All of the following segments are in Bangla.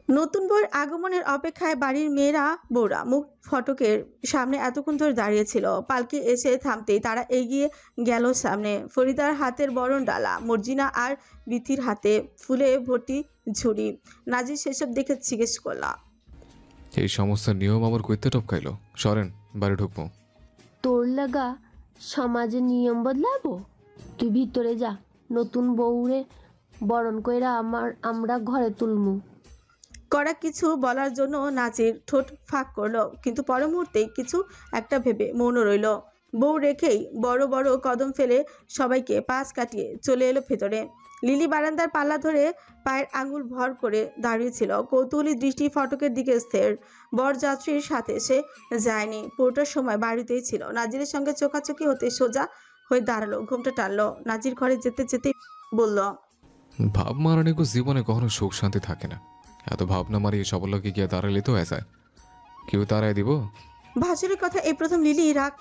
নতুন বউয়ের আগমনের অপেক্ষায় বাড়ির মেয়েরা বউরা মুখ ফটকের সামনে এতক্ষণ ধরে দাঁড়িয়েছিল। পালকি এসে থামতেই তারা এগিয়ে গেল সামনে। ফরিদার হাতের বরণ ডালা, মর্জিনা আর বিথির হাতে ফুলে ভর্তি ঝুড়ি। নাজির সেসব দেখে জিজ্ঞেস করলা, এই সমস্ত নিয়ম আমার কইতে টপকাইলো। সরেন, বাড়ি ঢুকবো। তোর লাগা সমাজের নিয়ম বদলাবো? তুই ভিতরে যা, নতুন বউরে বরণ কইরা আমরা ঘরে তুলমু। কড়া কিছু বলার জন্য নাজির ঠোঁট ফাঁক করলো, কিন্তু পর মুহূর্তেই কিছু একটা ভেবে মৌন রইল। বউ রেখেই বড় বড় কদম ফেলে সবাইকে পাশ কাটিয়ে চলে এলো ভেতরে। লিলি বারান্দার পাল্লা ধরে পায়ের আঙুল ভর করে দাঁড়িয়েছিল, কৌতূহলী দৃষ্টি ফটকের দিকে স্থির। বরযাত্রীর সাথে সে যায়নি, পুরোটার সময় বাড়িতেই ছিল। নাজিরের সঙ্গে চোখাচোখি হতে সোজা হয়ে দাঁড়ালো, ঘুমটা টানলো। নাজির ঘরে যেতে যেতে বলল, ভাব মারানিকো জীবনে কখনো সুখ শান্তি থাকে না। এত ভাবনা মারিয়ে সবার লোকে গিয়ে দাঁড়ালে তো যায়। কেউ তারাই দিব? ভাসুরের কথা এই প্রথম লিলি রাগ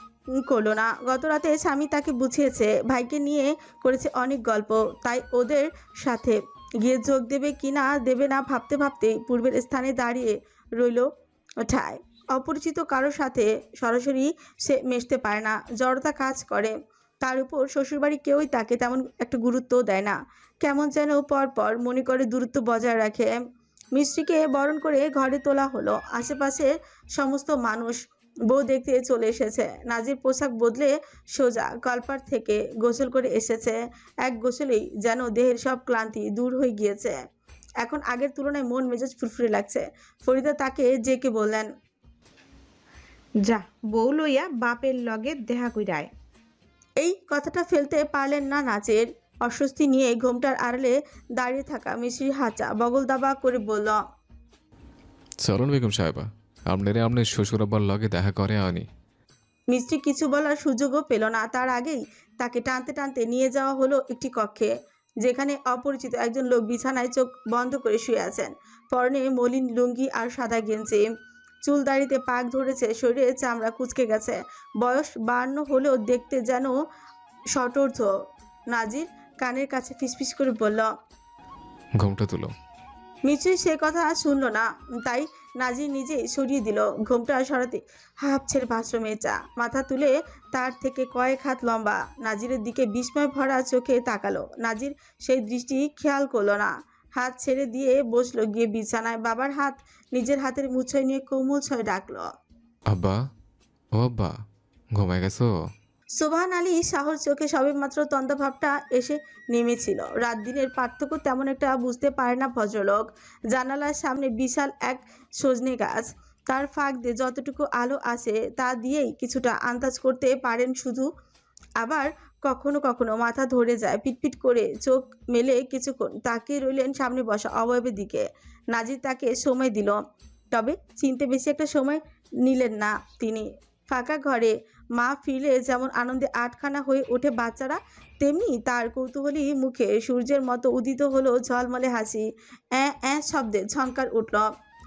করলো না। গত রাতে স্বামী তাকে বুঝিয়েছে, ভাইকে নিয়ে করেছে অনেক গল্প, তাই ওদের সাথে গিয়ে যোগ দেবে কি না দেবে না ভাবতে ভাবতে পূর্বের স্থানে দাঁড়িয়ে রইল ঠায়। অপরিচিত কারোর সাথে সরাসরি সে মিশতে পারে না, জড়তা কাজ করে। তার উপর শ্বশুরবাড়ি কেউই তাকে তেমন একটা গুরুত্বও দেয় না, কেমন যেন পর পর মনে করে দূরত্ব বজায় রাখে। মিষ্টিকে বরণ করে ঘরে তোলা হলো। আশেপাশের সমস্ত মানুষ বউ দেখতে চলে এসেছে। নাজির পোশাক বদলে সোজা কলপার থেকে গোসল করে এসেছে। এক গোসলেই যেন দেহের সব ক্লান্তি দূর হয়ে গিয়েছে। এখন আগের তুলনায় মন মেজাজ ফুরফুরে লাগছে। ফরিদা তাকে ডেকে বললেন, যা, বউ লইয়া বাপের লগে দেখা কইরায়। এই কথাটা ফেলতে পারলেন না নাজির। অস্বস্তি নিয়ে ঘোমটার আড়ালে দাঁড়িয়ে থাকা মিষ্টির হাঁচা বগল দাবা করে বলল, চলুন বেগম সাহেবা, আপনার শ্বশুর আব্বার লগে দেখা করে আনি। মিষ্টি কিছু বলার সুযোগও পেল না। তার আগেই তাকে টানতে টানতে নিয়ে যাওয়া হলো একটি কক্ষে, যেখানে অপরিচিত একজন লোক বিছানায় চোখ বন্ধ করে শুয়ে আছেন। পরনে মলিন লুঙ্গি আর সাদা গেঞ্জি, চুল দাড়িতে পাক ধরেছে, শরীরে চামড়া কুঁচকে গেছে। বয়স 52 হলেও দেখতে যেন শতর্ধ। নাজির কানের কাছে ফিসফিস করে বলল, ঘুমটা তুলো। মিষ্টি সে কথা শুনল না, তাই নাজির নিজেই সরিয়ে দিল। ঘুমটা সরাতে হাঁপ ছেড়ে বাঁচল মেয়েটা। মাথা তুলে তার থেকে কয়েক হাত লম্বা নাজিরের দিকে বিস্ময় ভরা চোখে তাকালো। নাজির সেই দৃষ্টি খেয়াল করলো না, হাত ছেড়ে দিয়ে বসলো গিয়ে বিছানায়। বাবার হাত নিজের হাতের মুঠোয় নিয়ে কোমল ছয় ডাকলো, আব্বা, ও আব্বা, ঘুমায় গেছো? সোবহান আলী শাহর চোখে সবেমাত্র তন্দ্রাভাবটা এসে নেমেছিল। রাত দিনের পার্থক্য তেমন একটা বুঝতে পারে না ভদ্রলোক। জানালার সামনে বিশাল এক সজনে গাছ, তার ফাঁক দিয়ে যতটুকু আলো আসে তা দিয়েই কিছুটা আন্দাজ করতে পারেন শুধু। আবার কখনো কখনো মাথা ধরে যায়, পিটপিট করে চোখ মেলে কিছুক্ষণ তাকিয়ে রইলেন সামনে বসা অবয়বের দিকে। নাজির তাকে সময় দিল, তবে চিনতে বেশি একটা সময় নিলেন না তিনি। ফাঁকা ঘরে মা ফিরলে যেমন আনন্দে আটখানা হয়ে ওঠে বাচ্চারা, তেমনি তার কৌতূহলী মুখে সূর্যের মতো উদিত হলো ঝলমলে হাসি। অ্যাঁ অ্যাঁ শব্দে ঝংকার উঠল।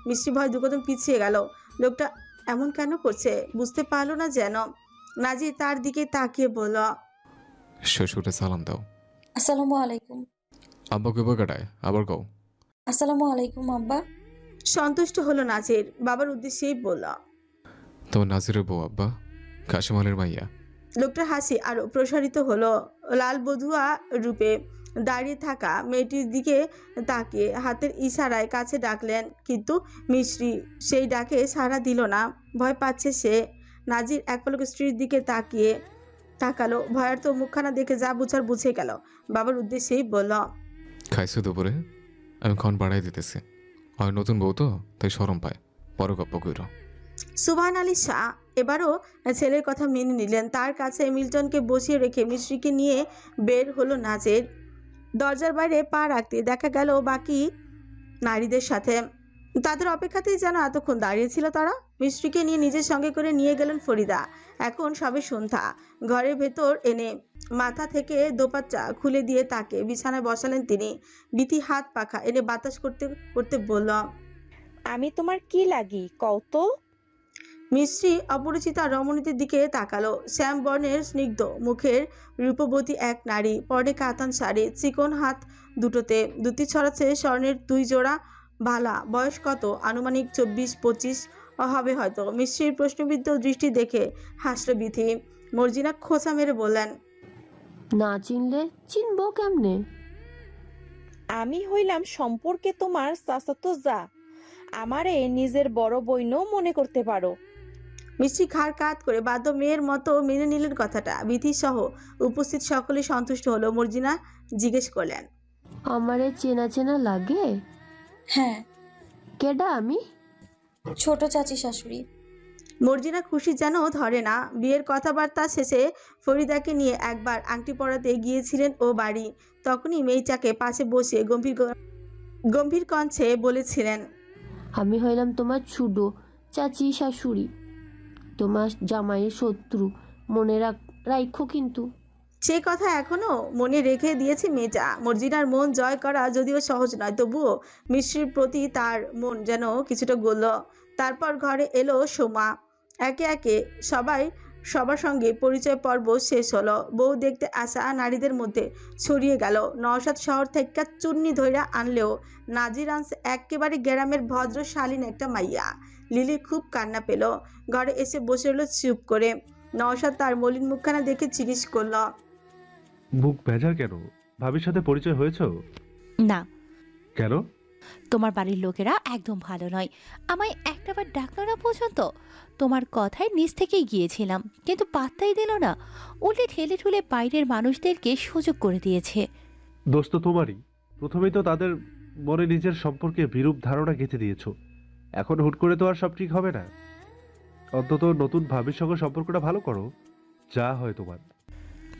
মিষ্টি ভয় দুকদম পিছিয়ে গেল। লোকটা এমন কেন করছে বুঝতে পারল না যেন। নাজির তার দিকে তাকিয়ে বলল, শ্বশুরে সালাম দাও। আসসালামু আলাইকুম। আব্বা কইব কাটায়, আবার কও। আসসালামু আলাইকুম আব্বা। সন্তুষ্ট হলো নাজির, বাবার উদ্দেশ্যেই বলল, তোমার নাজিরের বউ আব্বা, কাশিমালের মাইয়া। লোকটার হাসি আরো প্রসারিত হলো। লাল বধুয়া রূপে দাঁড়িয়ে থাকা মেয়েটির দিকে তাকিয়ে হাতের ইশারায় কাছে ডাকলেন, কিন্তু মিশ্রি সেই ডাকে সাড়া দিল না। ভয় পাচ্ছে সে। নাজির এক পলকে স্ত্রীর দিকে তাকালো। ভয়ার্থ মুখখানা দেখে যা বুঝার বুঝে গেল। বাবার উদ্দেশ্যেই বলল, খাইছো দুপুরে? আমি ক্ষণ বাড়াই দিতেছি। হয় নতুন বউ তো, তাই সরম পায়। পরে গপ্প কইর। সুবহান আলী শাহ এবারও ছেলের কথা মেনে নিলেন। তার কাছে মিল্টনকে বসিয়ে রেখে মিশ্রিকে নিয়ে বের হলো নাজির। দরজার বাইরে পা রাখতে দেখা গেল বাকি নারীদের সাথে। তাদের অপেক্ষাতেই যেন এতক্ষণ দাঁড়িয়েছিল তারা। মিষ্টিকে নিয়ে নিজের সঙ্গে করে নিয়ে গেলেন ফরিদা। এখন সবে সন্ধ্যা। ঘরের ভেতর এনে মাথা থেকে দোপাট্টা খুলে দিয়ে তাকে বিছানায় বসালেন তিনি। বিথি হাত পাখা এনে বাতাস করতে করতে বলল, আমি তোমার কি লাগি কও তো? মিষ্টি অপরিচিতা রমণীদের দিকে তাকালো। শ্যাম বর্ণের স্নিগ্ধ মুখের রূপবতী এক নারী, পরনে কাতান শাড়ি, চিকন হাত দুটোতে দুটি ছড়াচ্ছে স্বর্ণের 2 জোড়া ভালা। বয়স কত? আনুমানিক 24-25 হবে হয়তো। মিশ্রির প্রশ্নবিদ্ধ দৃষ্টি দেখে হাসল বিথি। মর্জিনা খোঁচা মেরে বললেন, না চিনলে চিনবো কেমনে? আমি হইলাম সম্পর্কে তোমার চাচাতো যা, আমারে নিজের বড় বইনও মনে করতে পারো। মিষ্টি ঘাড় কাত করে বাধ্য মেয়ের মতো মেনে নিলেন কথাটা। বিথি সহ উপস্থিত সকলে সন্তুষ্ট হলো। মর্জিনা জিজ্ঞেস করলেন, আমারে চেনা চেনা লাগে? হ্যাঁ, কেডা আমি? ছোট চাচি শাশুড়ি। মর্জিনা খুশি যেন ধরে না। বিয়ের কথাবার্তা শেষে ফরিদাকে নিয়ে একবার আংটি পরাতে গিয়েছিলেন ও বাড়ি। তখনই মেয়েটাকে পাশে বসে গম্ভীর কণ্ঠে বলেছিলেন, আমি হইলাম তোমার ছুডো চাচি শাশুড়ি, তোমার জামাইয়ের শত্রু, মনে রাখো কিন্তু। সে কথা এখনো মনে রেখে দিয়েছে মেয়েটা। মর্জিনার মন জয় করা যদিও সহজ নয়, তবুও মিশ্রির প্রতি তার মন যেন কিছুটা গলল। তারপর ঘরে এলো সোমা। একে একে সবার সঙ্গে পরিচয় পর্ব শেষ হলো। বউ দেখতে আসা নারীদের মধ্যে ছড়িয়ে গেল। নওশাদ শহর থেকে চুন্নি ধইরা আনলেও নাজির আনস একেবারে গ্রামের ভদ্র শালীন একটা মাইয়া। লিলির খুব কান্না পেল। ঘরে এসে বসে রইল চুপ করে। নওশাদ তার মলিন মুখখানা দেখে জিজ্ঞেস করল, মুখ ভেজা কেন? ভাবির সাথে পরিচয় হয়েছ? না, কেন? তোমার বাড়ির লোকেরা একদম ভালো নয়। আমায় একটাবার ডাকলো না পর্যন্ত। তোমার কথায় নিজ থেকেই গিয়েছিলাম, কিন্তু পাত্তাই দিল না। উল্টে ঠেলে ঠুলে বাইরের মানুষদেরকে সুযোগ করে দিয়েছে। দোষ তো তোমারই। প্রথমেই তো তাদের মনে নিজের সম্পর্কে বিরূপ ধারণা গেঁথে দিয়েছ। এখন হুট করে তো আর সব ঠিক হবে না। অন্তত নতুন ভাবির সঙ্গে সম্পর্কটা ভালো করো, যা হয় তোমার।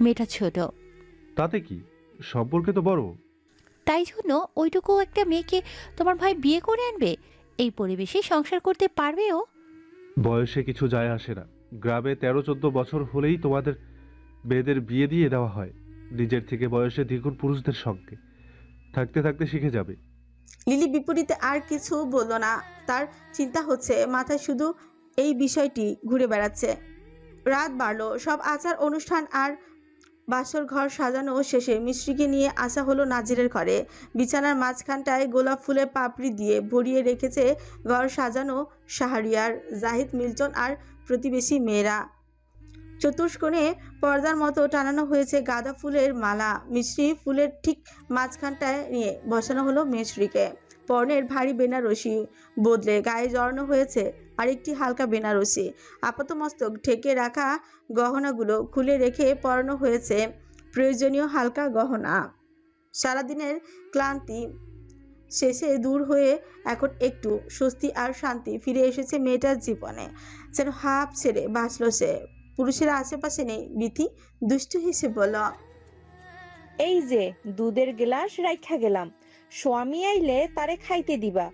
মেয়েটা ছোট, তাতে কি, সম্পর্কে তো বড়। তাই জন্য ওইটুকু একটা মেয়েকে তোমার ভাই বিয়ে করে আনবে? এই পরিবেশে সংসার করতে পারবে ও? বয়সে কিছু যায় আসে না। গ্রামে 13-14 বছর হলেই তোমাদের মেয়েদের বিয়ে দিয়ে দেওয়া হয় নিজের থেকে বয়সে দ্বিগুণ পুরুষদের সঙ্গে। থাকতে থাকতে শিখে যাবে। লিলি বিপরীতে আর কিছু বলল না। তার চিন্তা হচ্ছে, মাথায় শুধু এই বিষয়টি ঘুরে বেড়াচ্ছে। রাত বাড়ল। সব আচার অনুষ্ঠান আর বাসর ঘর সাজানো শেষে মিশ্রিকে নিয়ে আসা হলো নাজিরের ঘরে। বিছানার মাঝখানটায় গোলাপ ফুলের পাপড়ি দিয়ে ভরিয়ে রেখেছে ঘর সাজানো শাহরিয়ার, জাহিদ, মিল্টন আর প্রতিবেশী মেয়েরা। চতুষ্কোণে পর্দার মতো টানানো হয়েছে গাঁদা ফুলের মালা। মিশ্রি ফুলের ঠিক মাঝখানটায় নিয়ে বসানো হলো মিশ্রিকে। পরনের ভারী বেনারসি বদলে গায়ে জড়ানো হয়েছে আরেকটি হালকা বেনারসি। আপাতমস্তক ঢেকে রাখা গহনাগুলো খুলে রেখে পরানো হয়েছে প্রয়োজনীয় হালকা গহনা। সারাদিনের ক্লান্তি শেষে দূর হয়ে এখন একটু স্বস্তি আর শান্তি ফিরে এসেছে মেয়েটার জীবনে। যেন হাঁপ ছেড়ে বাঁচল সে। পুরুষের আশেপাশে নেই। বিথি দুষ্টু হেসে বলল, এই যে দুধের গ্লাস রাইখা গেলাম, স্বামী আইলে তারে খাইতে দিবা,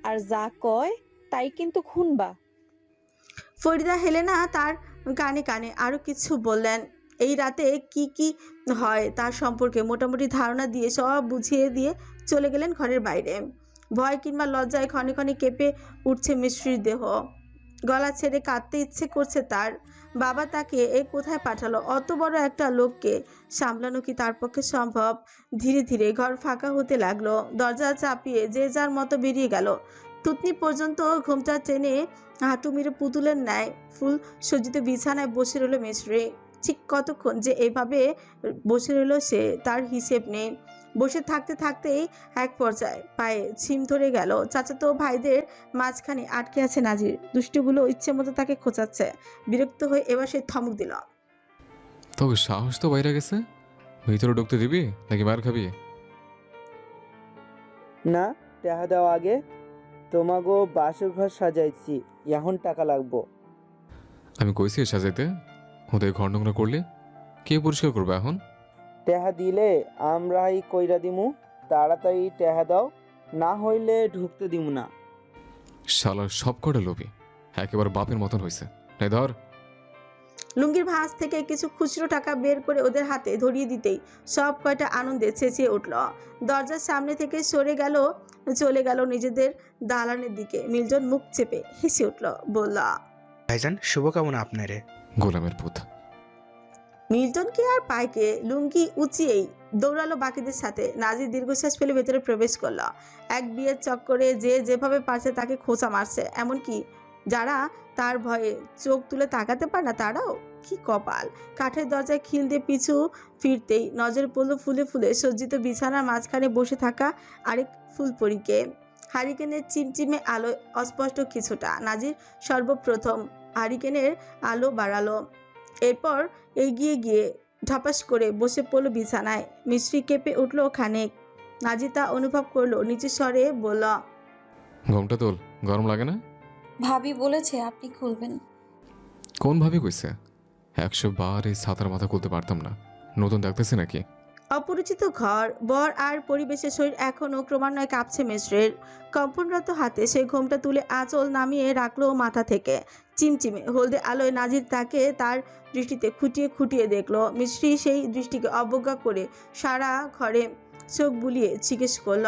আর যা কয় তাই কিন্তু খুনবা। ফরিদা হেলেনা তার কানে কানে আরো কিছু বললেন। এই রাতে কি কি হয় তার সম্পর্কে মোটামুটি ধারণা দিয়ে সব বুঝিয়ে দিয়ে চলে গেলেন ঘরের বাইরে। ভয় কিংবা লজ্জায় ক্ষণে ক্ষণে কেঁপে উঠছে মিশ্রির দেহ। গলা ছেড়ে কাঁদতে ইচ্ছে করছে তার। বাবা তাকে এ কোথায় পাঠালো? অত বড় একটা লোককে সামলানো কি তার পক্ষে সম্ভব? ধীরে ধীরে ঘর ফাঁকা হতে লাগলো। দরজা চাপিয়ে যে যার মতো বেরিয়ে গেল। তুতনি পর্যন্ত ঘুমটা টেনে হাঁটু মেরে পুতুলের ন্যায় ফুল সজ্জিত বিছানায় বসে রইল মিশ্রি। ঠিক কতক্ষণ যে এভাবে বসে রইল সে, তার হিসেব নেই। বসে থাকতে থাকতেই এক পর্যায়ে পায়ে ছিম ধরে গেল। চাচাতো ভাইদের মাঝখানে আটকে আছে নাজির। দুষ্টুগুলো ইচ্ছে মতো তাকে খোঁচাচ্ছে। বিরক্ত হয়ে এবার সে থমক দিল। তবে সাহস তো বাইরে গেছে। ভিতরে ঢুকতে দিবি নাকি মার খাবি? না, টাকা দাও আগে। তোমাগো বাসর ঘর সাজাইছি, এখন টাকা লাগবো। আমি কইছি সাজাইতে, ওদের ঘর নোংরা করলে কে পরিষ্কার করবে এখন? টাকা দিলে আমরাই কইরা দিমু। তাড়াতাড়ি টাকা দাও, না হইলে ঢুকতে দিমু না। শালার সব কটা লোভী, একেবারে বাপের মতন হয়েছে। নাই ধর। লুঙ্গির ভাঁজ থেকে কিছু খুচরো টাকা বের করে ওদের হাতে ধরিয়ে দিতেই সব কয়টা আনন্দে চেঁচিয়ে উঠল। দরজার সামনে থেকে সরে গেল, চলে গেল নিজেদের দালানের দিকে। মিল্টন মুখ চেপে হেসে উঠল, বলল, ভাইজান শুভকামনা আপনারে। গোলামের পুত। মিল্টনকে আর পায়কে লুঙ্গি উঁচিয়েই দৌড়ালো বাকিদের সাথে। নাজির দীর্ঘশ্বাস ফেলে ভেতরে প্রবেশ করলো। এক বিয়ের চক্করে যে যেভাবে পারছে তাকে খোঁচা মারছে, এমনকি যারা তার ভয়ে চোখ তুলে তাকাতে পারে না তারাও। কি কপাল! কাঠের দরজায় খিল দিয়ে পিছু ফিরতেই নজর পড়ল ফুলে ফুলে সজ্জিত বিছানার মাঝখানে বসে থাকা আরেক ফুলপরীকে। হারিকেনের চিমচিমে আলো অস্পষ্ট কিছুটা। নাজির সর্বপ্রথম হারিকেনের আলো বাড়ালো, এরপর এগিয়ে গিয়ে ঢাপাস করে বসে পড়ল বিছানায়। মিশ্রি কেঁপে উঠল খানিক। নাজির তা অনুভব করলো, নিচু স্বরে বলল, ঘুমটা তোল, গরম লাগে না? ভাবি বলেছে আপনি খুলবেন। কোন ভাবে কইছে? 100 বার এই ছাতার মাথা খুলতে পারতাম না। নতুন দেখতেছি নাকি? অপরিচিত ঘর, বর আর পরিবেশের শরীর এখনও ক্রমান্বয়ে কাঁপছে মিশ্রের। কম্পনরত হাতে সে ঘোমটা তুলে আঁচল নামিয়ে রাখলো মাথা থেকে। চিমচিমে হলদে আলোয় নাজির তাকে তার দৃষ্টিতে খুঁটিয়ে খুঁটিয়ে দেখলো। মিশ্রি সেই দৃষ্টিকে অবজ্ঞা করে সারা ঘরে চোখ বুলিয়ে জিজ্ঞেস করল,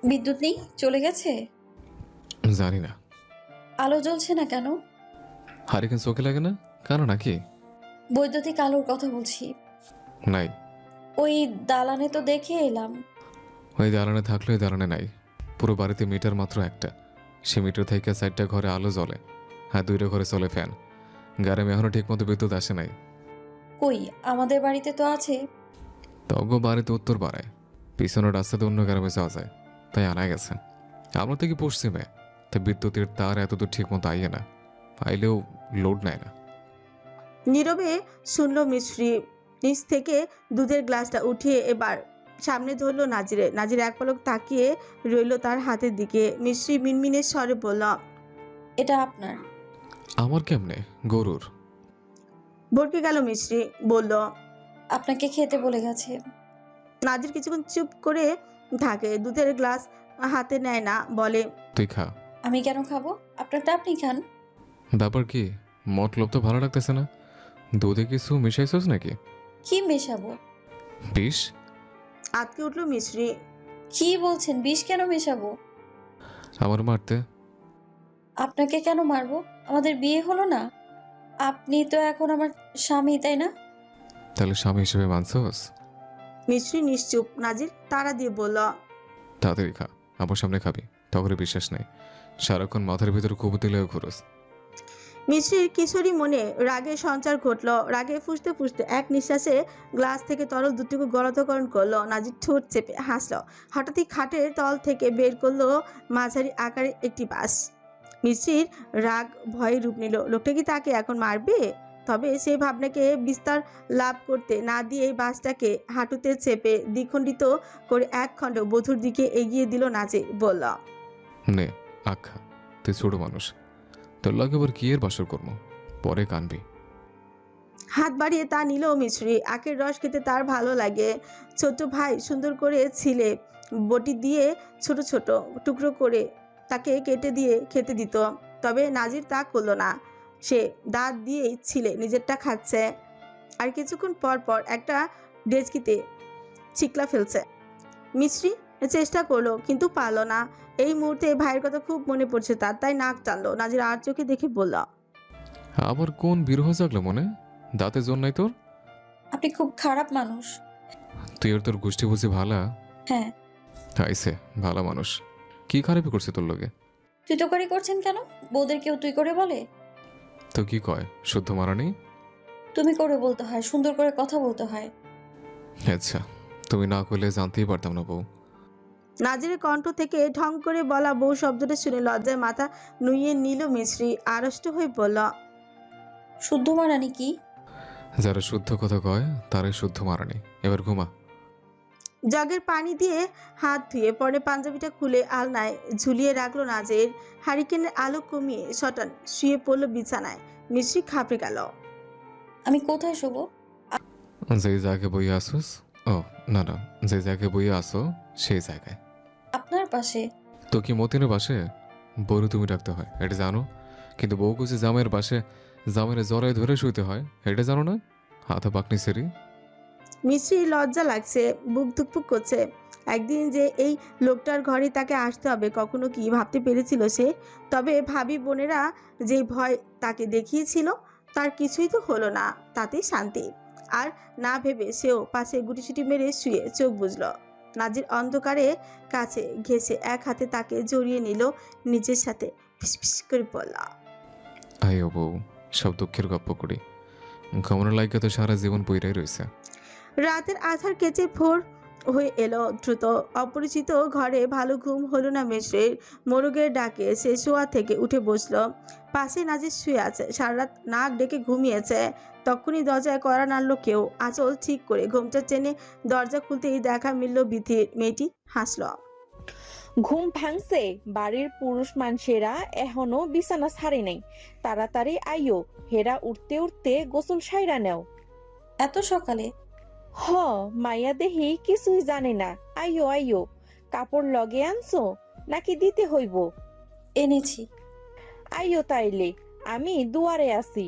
বিদ্যুৎ নেই, চলে গেছে? জানি না। আলো জ্বলছে না কেন? হারিকেন চোখে লাগে না কেন নাকি? বৈদ্যুতিক আলোর কথা বলছি। নাই। ওই দালানে তো দেখে এলাম। ওই দালানে থাকলে ওই দালানে নাই। পুরো বাড়িতে মিটার মাত্র একটা। সে মিটার থেকে 4টা ঘরে আলো জ্বলে, হ্যাঁ 2টা ঘরে চলে ফ্যান। গ্রামে এখনো ঠিক মতো বিদ্যুৎ আসে নাই। কই, আমাদের বাড়িতে তো আছে। তগ বাড়িতে উত্তর পাড়ায়, পিছনের রাস্তাতে অন্য গ্রামে যাওয়া যায়, তাই আনা গেছে। আমরা থেকে পশ্চিমে, তাই বিদ্যুতের তার এতদূর ঠিক মতো আইয়ে না, আইলেও লোড নেয় না। নীরবে শুনল মিশ্রি। নিচ থেকে দুধের গ্লাসটা উঠিয়ে এবার সামনে ধরলো নাজিরে। নাজির এক পলক তাকিয়ে রইল তার হাতের দিকে। মিশ্রি মিনমিনের স্বরে বলল, এটা আপনার। আমার কেমনে? গরুর। ভড়কে গেল মিশ্রি, বলল, আপনাকে খেতে বলে গেছে। নাজির কিছুক্ষণ চুপ করে থাকে, দুধের গ্লাস হাতে নেয় না, বলে, তুই খা। আমি কেন খাবো? আপনারটা আপনি খান। ব্যাপার কি? মতলব তো ভালো লাগতেছে না। দুধে কিছু মিশাইছস নাকি? কি মেশাবো? বিষ? আটকে উঠল মিশ্রি। কি বলছেন? বিষ কেন মেশাবো? আমার মারতে? আপনাকে কেন মারবো? আমাদের বিয়ে হলো না? আপনি তো এখন আমার স্বামী, তাই না? তাহলে স্বামী হিসেবে মানছস? মিশ্রি নিশ্চুপ। নাজির তাড়া দিয়ে বলল, তাড়াতাড়ি খা, আমার সামনে খাবি, তখন বিশ্বাস নাই। সারাক্ষণ মাথার ভিতরে খুব দিলেও খরচ। মিশ্রির কিশোরী মনে রাগের সঞ্চার ঘটল। রাগে ফুসতে ফুসতে এক নিঃশ্বাসে গ্লাস থেকে তরল দুটুকু গলতকরণ করলো। নাজির ঠোঁট চেপে হাসল। হঠাৎই খাটের তল থেকে বের করলো মাঝারি আকারের একটি বাঁশ। মিশ্রির রাগ ভয়ে রূপ নিল। লোকটা কি তাকে এখন মারবে? তবে সেই ভাবনাকে বিস্তার লাভ করতে না দিয়ে বাঁশটাকে হাঁটুতে চেপে দ্বিখণ্ডিত করে এক খণ্ড বধূর দিকে এগিয়ে দিল নাজির। বলল, নে আখা, তুই ছোট মানুষ, তোর লাগে আবার কি এর বাসর কর্ম, পরে কানবি। হাত বাড়িয়ে তা নিল মিশ্রি। আখের রস খেতে তার ভালো লাগে। ছোট ভাই সুন্দর করে ছিলে বটি দিয়ে ছোট ছোট টুকরো করে তাকে কেটে দিয়ে খেতে দিত। তবে নাজির তা করলো না। সে দাঁত দিয়েই ছিলে নিজেরটা খাচ্ছে, আর কিছুক্ষণ পর পর একটা ডেচকিতে ছিকলা ফেলছে। মিশ্রি চেষ্টা করলো কিন্তু পারল না। এই মুহূর্তে ভাইয়ের কথা খুব মনে পড়ছে তার, তাই নাক টানলো। নাজির আর চোখে দেখে বলল, আবার কোন বিরহ জাগলো মনে? দাঁতে জোর নাই তোর? আপনি খুব খারাপ মানুষ। তুই আর তোর গোষ্ঠী বুঝি ভালা? হ্যাঁ। আইসে ভালো মানুষ। কি খারাপি করছে তোর লগে? তুই তোকারি করছেন কেন? বউদের কেউ তুই করে বলে? তো কি কয়, শুদ্ধ মারানি? তুমি করে বলতে হয়, সুন্দর করে কথা বলতে হয়। আচ্ছা, তুমি না করলে জানতেই পারতাম না বউ। নাজিরের কণ্ঠ থেকে ঢং করে বলা বউ শব্দটা শুনে লজ্জায় মাথা নুইয়ে নিল মিশ্রি। আড়ষ্ট হয়ে বলল, শুদ্ধ মারানি কি? যারা শুদ্ধ কথা কয় তারাই শুদ্ধ মারানি। এবার ঘুমা। জগের পানি দিয়ে হাত ধুয়ে পরে পাঞ্জাবিটা খুলে আলনায় ঝুলিয়ে রাখলো নাজির। হারিকেনের আলো কমিয়ে শটান শুয়ে পড়ল বিছানায়। মিশ্রি খাপড়ে গেল। আমি কোথায় শোবো? যে জায়গায় বইয়ে আসোস, ও না না, যে জায়গায় বইয়ে আসো সেই জায়গায়। আপনার পাশে? তো কি মতিনের বাসে? বউরে তুমি রাখতে হয়, এটা জানো? কিন্তু বউ কুচি জামাইয়ের বাসে জামাইয়ের জড়ায় ধরে শুইতে হয়, এটা জানো না? হাতে পাকনি সেরি। মিশ্রির লজ্জা লাগছে, বুক ধুকপুক করছে। একদিন যে এই লোকটার ঘরে তাকে আসতে হবে কখনো কি ভাবতে পেরেছিল সে? তবে ভাবি বোনেরা যে ভয় তাকে দেখিয়েছিল তার কিছুই তো হলো না, তাতেই শান্তি। আর না ভেবে সেও পাশে গুটিসুটি মেরে শুয়ে চোখ বুঝল। নাজির অন্ধকারে কাছে ঘেঁষে এক হাতে তাকে জড়িয়ে নিল নিজের সাথে, ফিসফিস করে বলল, আয়ো বউ, সব দুঃখের গপ্প করি। ঘুমানোর লাইকা তো সারা জীবন বইরাই রয়েছে। রাতের আধার কেচে ভোর হয়ে এলো দ্রুত। অপরিচিত ঘরে ভালো ঘুম হলো না মিশ্রির। মোরগের ডাকে সে শোয়া থেকে উঠে বসলো। পাশে নাজির শুয়ে আছে, সারা রাত নাক ডেকে ঘুমিয়েছে। তখনই দরজায় কড়া নাড়ল কেউ। আঁচল ঠিক করে ঘুমটা টেনে দরজা খুলতেই দেখা মিলল বিথির। মেয়েটি হাসল। ঘুম ভাঙছে? বাড়ির পুরুষ মানুষেরা এখনো বিছানা ছাড়ে নাই, তাড়াতাড়ি আইও, হেরা উঠতে উঠতে গোসল সাইরা নেও। এত সকালে? হ, মাইয়া দেহি কিছুই জানে না। আইও আইও, কাপড় লগে আনছো নাকি দিতে হইব? এনেছি। আইও তাইলে, আমি দুয়ারে আছি।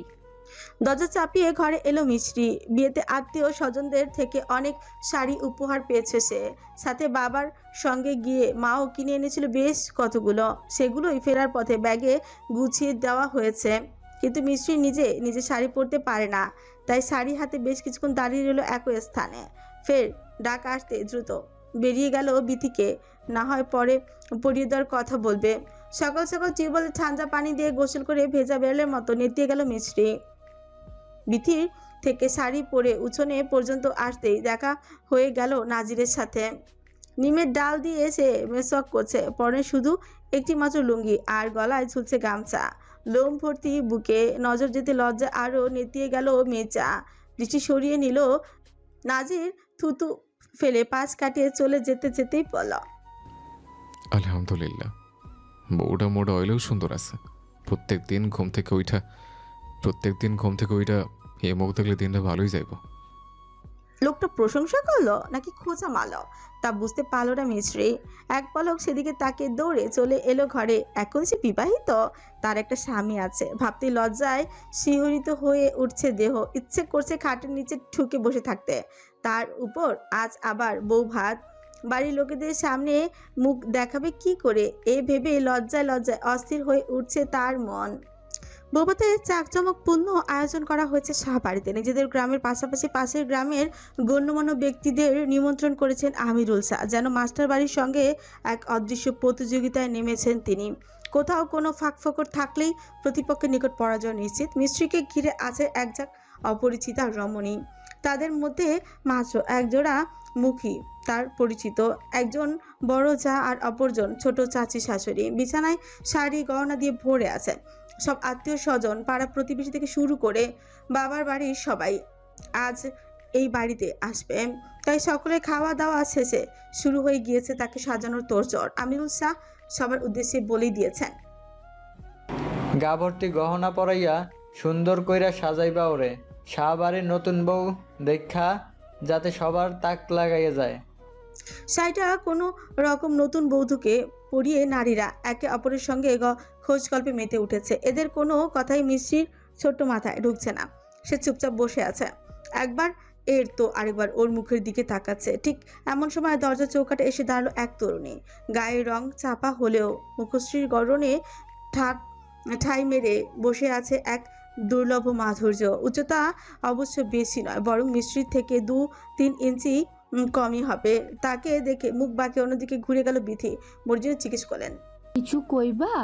দরজা চাপিয়ে ঘরে এলো মিষ্টি। বিয়েতে আত্মীয় স্বজনদের থেকে অনেক শাড়ি উপহার পেয়েছে সে। সাথে বাবার সঙ্গে গিয়ে মাও কিনে এনেছিল বেশ কতগুলো। সেগুলোই ফেরার পথে ব্যাগে গুছিয়ে দেওয়া হয়েছে। কিন্তু মিষ্টি নিজে শাড়ি পরতে পারে না, তাই শাড়ি হাতে বেশ কিছুক্ষণ দাঁড়িয়ে রইল একই স্থানে। ফের ডাক আসতে দ্রুত বেরিয়ে গেল বিথিকে। না হয় পরে পরিয়ে দেওয়ার কথা বলবে। সকাল সকাল টিউবওয়েলে ঠান্ডা পানি দিয়ে গোসল করে ভেজা বেড়ালের মতো নেতিয়ে গেল মিষ্টি। বিথির থেকে শাড়ি পরে উঠোনে পর্যন্ত আসতেই দেখা হয়ে গেল নাজিরের সাথে। নিমের ডাল দিয়ে সে মেসক করছে, পরনে শুধু একটি মাত্র লুঙ্গি আর গলায় ঝুলছে গামছা। লোম ভর্তি বুকে নজর যেতে লজ্জা আরও নেতিয়ে গেল মেচা। দৃষ্টি সরিয়ে নিল নাজির। থুতু ফেলে পাশ কাটিয়ে চলে যেতেই বলল, আলহামদুলিল্লাহ, বউটা মোটা হইলেও সুন্দর আছে। প্রত্যেক দিন ঘুম থেকে ওইটা এ মুখ দেখলে দিনটা ভালোই যাইব। লোকটা প্রশংসা করলো নাকি খোঁচা মারল তা বুঝতে পারল না মিশ্রি। এক পলক সেদিকে তাকে দৌড়ে চলে এলো ঘরে। এখন সে বিবাহিত, তার একটা স্বামী আছে। ভাবতে লজ্জায় শিহরিত হয়ে উঠছে দেহ। ইচ্ছে করছে খাটের নিচে ঠুকে বসে থাকতে। তার উপর আজ আবার বউ ভাত। বাড়ির লোকেদের সামনে মুখ দেখাবে কি করে, এ ভেবে লজ্জায় অস্থির হয়ে উঠছে তার মন। বৌভাতে চাকচমকপূর্ণ আয়োজন করা হয়েছে শাহবাড়িতে। নিজেদের গ্রামের পাশাপাশি পাশের গ্রামের গণ্যমান্য ব্যক্তিদের নিমন্ত্রণ করেছেন আমিরুল শাহ। যেন মাস্টার বাড়ির সঙ্গে এক অদৃশ্য প্রতিযোগিতায় নেমেছেন তিনি। কোথাও কোনো ফাঁকফোকর থাকলেই প্রতিপক্ষের নিকট পরাজয় নিশ্চিত। মিস্ত্রিকে ঘিরে আছে একঝাঁক অপরিচিতা রমণী। তাদের মধ্যে মাত্র একজোড়া মুখী তার পরিচিত, একজন বড় যা আর অপরজন ছোট চাচি শাশুড়ি। বিছানায় শাড়ি গহনা দিয়ে ভরে আছে সব আত্মীয় স্বজন, পাড়া প্রতিবেশী থেকে শুরু করে বাবার বাড়ির সবাই আজ এই বাড়িতে আসবে। তাই সকলের খাওয়া দাওয়া শেষে শুরু হয়ে গিয়েছে তাকে সাজানোর তোড়জোড়। আমিরুল শাহ সবার উদ্দেশ্যে বলেই দিয়েছেন, গা ভর্তি গহনা পরাইয়া সুন্দর কইরা সাজাইবা ওরে। শাহবাড়ির নতুন বউ দেখা যাতে সবার তাক লাগাইয়া যায়। শাড়িটা কোনো রকম নতুন বধূকে পরিয়ে নারীরা একে অপরের সঙ্গে খোঁজ গল্পে মেতে উঠেছে। এদের কোনো কথাই মিষ্টির ছোট্ট মাথায় ঢুকছে না। সে চুপচাপ বসে আছে। একবার এর তো আরেকবার ওর মুখের দিকে তাকাচ্ছে। ঠিক এমন সময় দরজা চৌকাটে এসে দাঁড়ালো এক তরুণী। গায়ের রং চাপা হলেও মুখশ্রীর গড়নে ঠাই মেরে বসে আছে এক দুর্লভ মাধুর্য। উচ্চতা অবশ্য বেশি নয়, বরং মিষ্টির থেকে 2-3 ইঞ্চি কমই হবে। তাকে দেখে মুখ বাঁকে অন্যদিকে ঘুরে গেল বিথি। মর্জিনা জিজ্ঞেস করলেন, কিছু কইবা?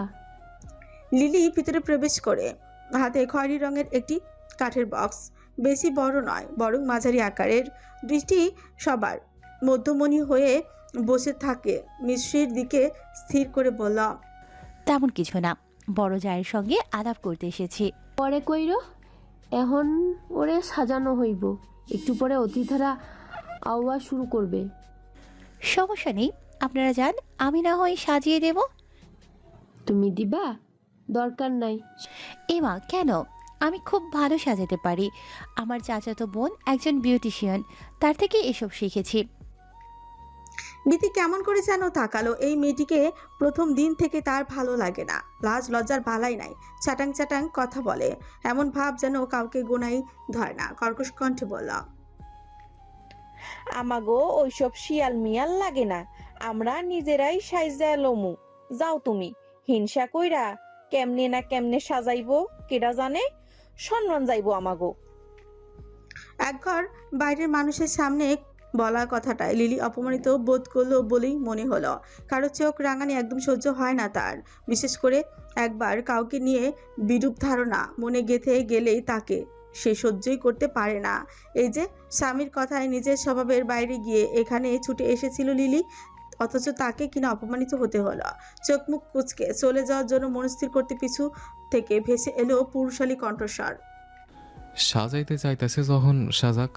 লিলি ভিতরে প্রবেশ করে হাতে খয়েরি রঙের একটি কাঠের বক্স। বেশি বড় নয়, বরং মাঝারি আকারের। দৃষ্টি সবার মধ্যমণি হয়ে বসে থাকে মিশ্রির দিকে স্থির করে বলল, তেমন কিছু না, বড় জায়ের সঙ্গে আলাপ করতে এসেছি। পরে কইর, এখন ওরে সাজানো হইব। একটু পরে অতিথিরা আওয়া শুরু করবে। সমস্যা নেই, আপনারা যান, আমি না হয় সাজিয়ে দেব। তুমি দিবা? দরকার নাই। এমা, কেন? আমি খুব ভালো সাজাতে পারি। আমার চাচাতো বোন একজন বিউটিশিয়ান, তার থেকে এসব শিখেছি। বিথি কেমন করে যেন তাকালো। এই মেয়েটিকে প্রথম দিন থেকে তার ভালো লাগে না। লাজ লজ্জার বালাই নাই, চাটাং চাটাং কথা বলে, এমন ভাব যেন কাউকে গোনাই ধরে না। কর্কশ কণ্ঠে বলল, আমাগো ওইসব শিয়াল মিয়াল লাগে না, আমরা নিজেরাই সাইজা লমু। যাও তুমি, হিংসা কইরা কেমনে না কেমনে সাজাইবো কেডা জানে, সম্মান যাইবো আমাগো। একঘর বাইরের মানুষের সামনে বলা কথাটায় লিলি অপমানিত বোধ করলো বলেই মনে হলো। কারো চোখ রাঙানি একদম সহ্য হয় না তার, বিশেষ করে একবার কাউকে নিয়ে বিরূপ ধারণা মনে গেঁথে গেলেই তাকে সে সহ্যই করতে পারে না। এই যে স্বামীর কথায় নিজের স্বভাবের বাইরে গিয়ে এখানে ছুটে এসেছিল লিলি, অথচ তাকে কিনা অপমানিত হতে হলো। চোখ মুখ কুচকে চলে যাওয়ার জন্য মনস্থির করতে পিছু থেকে ভেসে এলো পুরুষালী কণ্ঠস্বর। সাজাইতে চাইতেছে যখন সাজাক,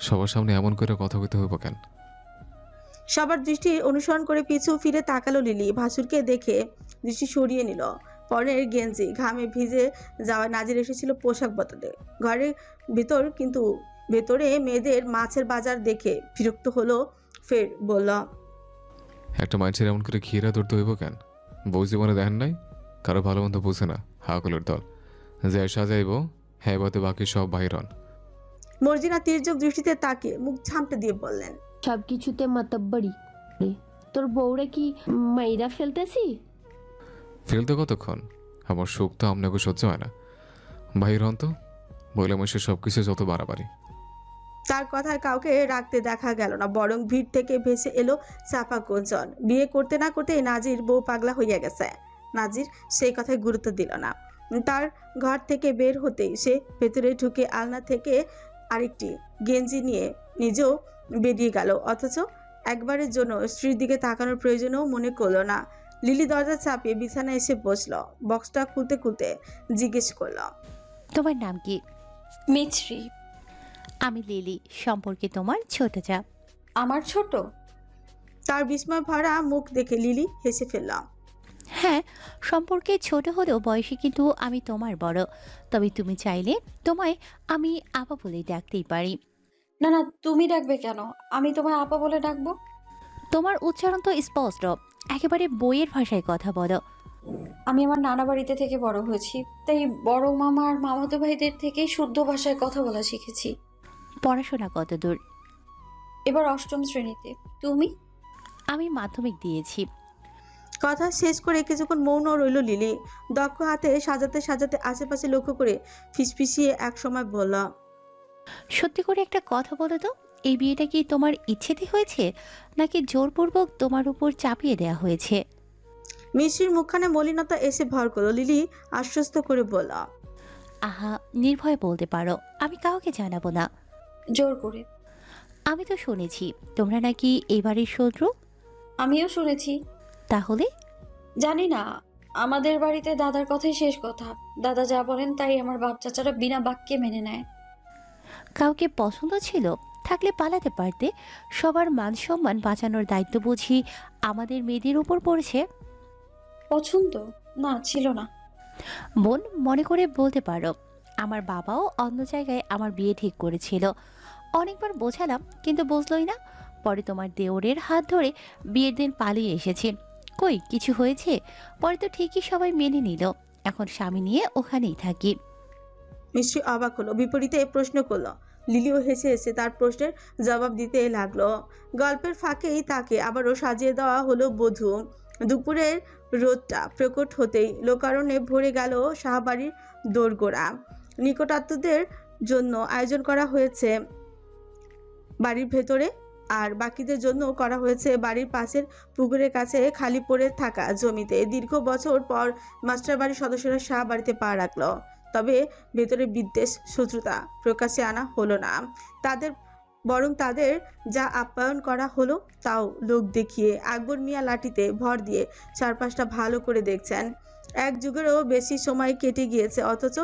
সবার সামনে এমন করে কথা কইতে হইব কেন? সবার দৃষ্টি অনুসরণ করে পিছু ফিরে তাকালো লিলি। ভাসুরকে দেখে দৃষ্টি সরিয়ে নিল। পরের গেঞ্জি ঘামে ভিজে যাওয়া নাজির এসেছিল পোশাক বদলে ঘরের ভিতর, কিন্তু ভেতরে মেয়েদের মাছের বাজার দেখে বিরক্ত হলো। ফের বলল, একটা মানুষের এমন করে ঘিরা ধরতে হইব কেন? বউ জীবনে দেখেন নাই, কারো ভালো মন্দ বুঝে না হাকলের দল, যে সাজাইব হ্যাঁ বাতে বাকি সব বাহিরন। মর্জিনা তির্যক দৃষ্টিতে তাকিয়ে মুখ ঝামটে দিয়ে বললেন, সব কিছুতে মাতব্বরি রে। তোর বউরে কি মাইরা ফেলতেছি? ফেলতে কতক্ষণ? আমার সুখ তো আপনাকে সহ্য হয় না। বাহির হন তো, বলে মশে সব কিছু যত বাড়াবাড়ি। তার কথায় কাউকে রাখতে দেখা গেল না, বরং ভিড় থেকে ভেসে এলো চাপা কোজন। বিয়ে করতে না করতে নাজির বউ পাগলা হইয়া গেছে। নাজির সেই কথায় গুরুত্ব দিল না। তার ঘর থেকে বের হতেই সে ভেতরে ঢুকে আলনা থেকে আরেকটি গেঞ্জি নিয়ে নিজেও বেরিয়ে গেল, অথচ একবারের জন্য স্ত্রীর দিকে তাকানোর প্রয়োজনও মনে করলো না। লিলি দরজা চাপিয়ে বিছানায় এসে বসলো। বক্সটা খুলতে খুলতে জিজ্ঞেস করলো, তোমার নাম কি? মিছরি। আমি লিলি, সম্পর্কে তোমার ছোট যা। আমার ছোট? তার বিস্ময় ভরা মুখ দেখে লিলি হেসে ফেলল। হ্যাঁ, সম্পর্কে ছোট হলেও বয়সে কিন্তু আমি তোমার বড়। তবে তুমি চাইলে তোমায় আমি আপা বলেই ডাকতেই পারি। না না, তুমি ডাকবে কেন? আমি তোমায় আপা বলে ডাকবো? তোমার উচ্চারণ তো স্পষ্ট, একেবারে বইয়ের ভাষায় কথা বলো। আমি আমার নানা বাড়িতে থেকে বড় হয়েছি, তাই বড় মামা আর মামাতো ভাইদের থেকেই শুদ্ধ ভাষায় কথা বলা শিখেছি। পড়াশোনা কত দূর? এবার ৮ম শ্রেণীতে। তুমি? আমি মাধ্যমিক দিয়েছি। কথা শেষ করে কিছুক্ষণ মৌন রইল লিলি। দক্ষ হাতে সাজাতে সাজাতে আশেপাশে লক্ষ্য করে ফিসফিসিয়ে এক সময় বলল, সত্যি করে একটা কথা বলো তো, এই বিয়েটা কি তোমার ইচ্ছেতে হয়েছে নাকি জোরপূর্বক তোমার উপর চাপিয়ে দেয়া হয়েছে? মিষ্টির মুখখানে মলিনতা এসে ভর করলো। লিলি আশ্বস্ত করে বলল, আহা, নির্ভয়ে বলতে পারো, আমি কাউকে জানাবো না। জোর করে? আমি তো শুনেছি তোমরা নাকি এই বাড়ির শত্রু। আমিও শুনেছি। তাহলে? জানি না, আমাদের বাড়িতে দাদার কথাই শেষ কথা। দাদা যা বলেন তাই আমার বাপ চাচারা বিনা বাক্যে মেনে নেয়। কাউকে পছন্দ ছিল থাকলে পালাতে পারতে। সবার মান সম্মান বাঁচানোর দায়িত্ব বুঝি আমাদের মেয়েদের উপর পড়েছে। পছন্দ? না, ছিল না। বোন মনে করে বলতে পারো, আমার বাবাও অন্য জায়গায় আমার বিয়ে ঠিক করেছিল। অনেকবার বোঝালাম কিন্তু বুঝলই না। পরে তোমার দেওরের হাত ধরে বিয়ের দিন পালিয়ে এসেছি। কই কিছু হয়েছে? পরে তো ঠিকই সবাই মেনে নিল। এখন স্বামী নিয়ে ওখানেই থাকি। মিষ্টি অবাক হলো, বিপরীতে প্রশ্ন করলো। লিলিও হেসে হেসে তার প্রশ্নের জবাব দিতে লাগলো। গল্পের ফাঁকেই তাকে আবারও সাজিয়ে দেওয়া হলো বধূ। দুপুরের রোদটা প্রকট হতেই লোকারণ্যে ভরে গেল শাহবাড়ির দোরগোড়া। নিকটাত্মীয়দের জন্য আয়োজন করা হয়েছে বাড়ির ভেতরে, আর বাকিদের জন্য করা হয়েছে বাড়ির পাশের পুকুরের কাছে খালি পড়ে থাকা জমিতে। দীর্ঘ বছর পর মাস্টার বাড়ির সদস্যরা শাহবাড়িতে পা রাখলো। তবে ভেতরে বিদ্বেষ শত্রুতা প্রকাশ্যে আনা হলো না তাদের, বরং তাদের যা আপ্যায়ন করা হলো তাও লোক দেখিয়ে। আকবর মিয়া লাঠিতে ভর দিয়ে চারপাশটা ভালো করে দেখছেন। এক যুগেরও বেশি সময় কেটে গিয়েছে, অথচ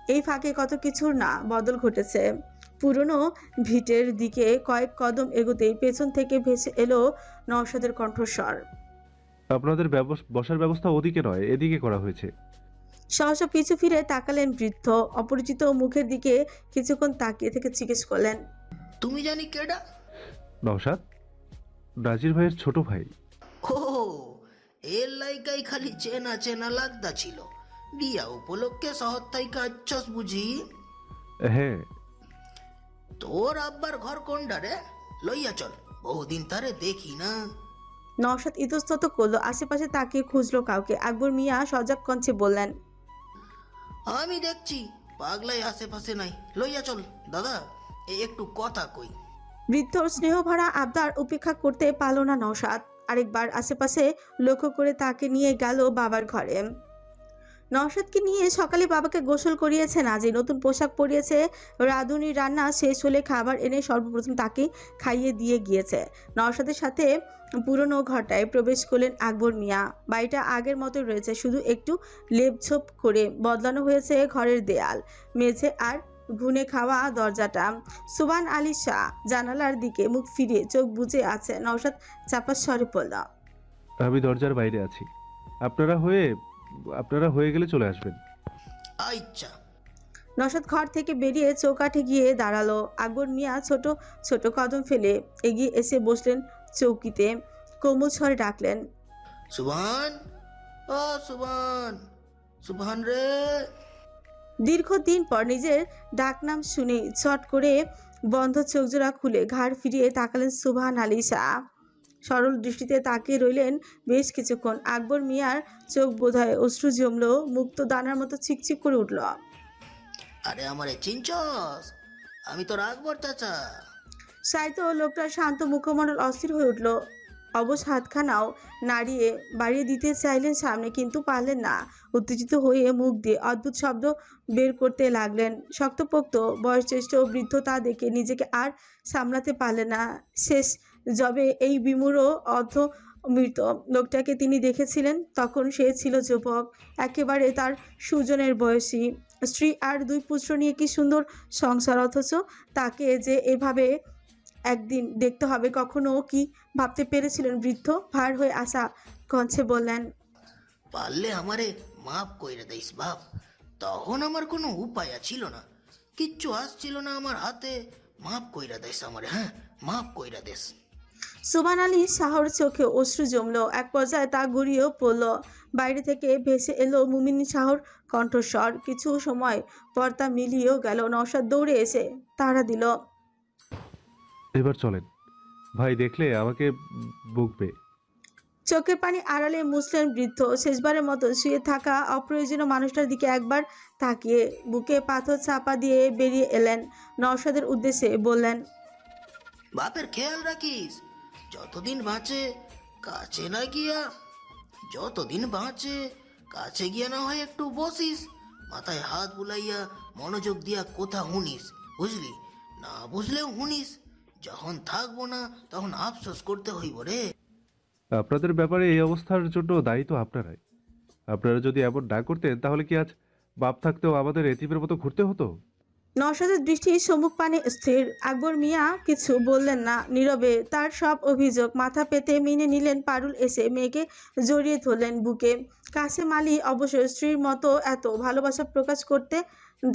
এই ফাঁকে কত কিছুর না বদল ঘটেছে। পুরনো ভিটের দিকে কয়েক কদম এগোতেই পেছন থেকে ভেসে এলো নওশাদের কণ্ঠস্বর, আপনাদের বসার ব্যবস্থা ওদিকে নয়, এদিকে করা হয়েছে। সহসা পিছু ফিরে তাকালেন বৃদ্ধ। অপরিচিত মুখের দিকে কিছুক্ষণ তাকিয়ে থেকে জিজ্ঞেস করলেন, তুমি জানি কেডা? নওশাদ, নাজির ভাইয়ের ছোট ভাই। ও, এর লাইকাই খালি চেনা চেনা লাগদা ছিল। বিয়া উপলক্ষে শহর থাইকা আচ্ছস বুঝি? হ্যাঁ। তোর আব্বার ঘর কোনটা রে? লইয়া চল, বহুদিন তারে দেখি না। নওশাদ ইতস্তত করলো, আশেপাশে তাকিয়ে খুঁজলো কাউকে। আকবর মিয়া সজাগ কণ্ঠে বললেন, আমি দেখছি পাগলাই আশেপাশে নাই, লইয়া চল দাদা, এই একটু কথা কই। বৃদ্ধর স্নেহভরা আবদার উপেক্ষা করতে পারল না নওশাদ। আরেকবার আশেপাশে লক্ষ্য করে তাকে নিয়ে গেল বাবার ঘরে। নওশাদকে নিয়ে সকালে বাবাকে গোসল করিয়েছে নাজি, নতুন পোশাক পরিয়েছে, রাঁধুনি রান্না শেষ হলে খাবার এনে সর্বপ্রথম তাকে খাইয়ে দিয়ে গিয়েছে। নওশাদের সাথে পুরনো ঘরটায় প্রবেশ করলেন আকবর মিয়া। বাড়িটা আগের মতোই রয়েছে, শুধু একটু লেপঝোপ করে বদলানো হয়েছে ঘরের দেয়াল, মেঝে আর ঘুনে খাওয়া দরজাটা। সুবহান আলী শাহ জানালার দিকে মুখ ফিরিয়ে চোখ বুজে আছে। নওশাদ চাপা স্বরে পড়ল, আমি দরজার বাইরে আছি, আপনারা হয়ে গেলে চলে আসবেন। আচ্ছা। নওশাদ ঘর থেকে বেরিয়ে চৌকাঠে গিয়ে দাঁড়ালো। আকবর মিয়া ছোট ছোট কদম ফেলে এগিয়ে এসে বসলেন চৌকিতে, কোমল স্বরে ডাকলেন, সুবহান, ও সুবহান, সুবহান রে। দীর্ঘদিন পর নিজের ডাকনাম শুনে চট করে বন্ধ চোখজোড়া খুলে ঘাড় ফিরিয়ে তাকালেন সুবহান আলী শাহ। সরল দৃষ্টিতে তাকিয়ে রইলেন বেশ কিছুক্ষণ। আকবর মিয়ার চোখ বোধহয় অশ্রু জমলো, মুক্ত দানার মতো চিকচিক করে উঠল। আরে আমারে চিনছস? আমি তো আকবর চাচা। সাইতো লোকটার শান্ত মুখমণ্ডল অস্থির হয়ে উঠল। অবশ হাতখানাও বাড়িয়ে দিতে চাইলেন সামনে, কিন্তু পারলেন না। উত্তেজিত হয়ে মুখ দিয়ে অদ্ভুত শব্দ বের করতে লাগলেন। শক্তপোক্ত বয়োজ্যেষ্ঠ বৃদ্ধ তা দেখে নিজেকে আর সামলাতে পারলেন না। শেষ যবে এই বিমূঢ় মৃত লোকটাকে তিনি দেখেছিলেন, তখন সে ছিল যুবক, একেবারে তার সুজনের বয়সী, স্ত্রী আর 2 পুত্র নিয়ে কি সুন্দর সংসার। অথচ তাকে যে এভাবে একদিন দেখতে হবে কখনো কি ভাবতে পেরেছিলেন বৃদ্ধ? ভার হয়ে আসা কঞ্চে বললেন, পারলে আমারে মাফ কইরে দিস বাপ। তখন আমার কোনো উপায় ছিল না, কিচ্ছু আসছিল না আমার হাতে। মাফ কইরা দিস আমারে, হ্যাঁ মাফ কইরা দিস। সুবহান আলী শাহর চোখে অশ্রু জমলো। এক পর্যায়ে তা গড়িয়েও পড়ল। বাইরে থেকে ভেসে এলো মুমিন শাহর কণ্ঠস্বর। কিছু সময় পর তা মিলিয়েও গেল। নওশাদ দৌড়ে এসে তাড়া দিল, এবার চলেন, ভাই দেখলে আমাকে বকবে। চোখের পানি আড়ালে মুছলেন বৃদ্ধ। শেষবারের মতো শুয়ে থাকা অপ্রয়োজনীয় মানুষটার দিকে একবার তাকিয়ে বুকে পাথর চাপা দিয়ে বেরিয়ে এলেন। নওশাদের উদ্দেশ্যে বললেন, বাপের খেয়াল রাখিস, যতদিন বাঁচে কাছে না গিয়া, যতদিন বাঁচে কাছে গিয়া না হয় একটু বসিস, মাথায় হাত বুলাইয়া মনোযোগ দিয়া কথা শুনিস, বুঝলি? না বুঝলেও শুনিস, যখন থাকবো না তখন আফসোস করতে হইব রে। আপনাদের ব্যাপারে এই অবস্থার জন্য দায়ী তো আপনারাই। আপনারা যদি এমন না করতেন তাহলে কি আজ বাপ থাকতেও আমাদের এতিমের মতো ঘুরতে হতো? নওশাদের দৃষ্টি সম্মুখ পানে স্থির। আকবর মিয়া কিছু বললেন না, নীরবে তার সব অভিযোগ মাথা পেতে মেনে নিলেন। পারুল এসে মেয়েকে জড়িয়ে ধরলেন বুকে। কাসেম আলী অবশ্য স্ত্রীর মতো এত ভালোবাসা প্রকাশ করতে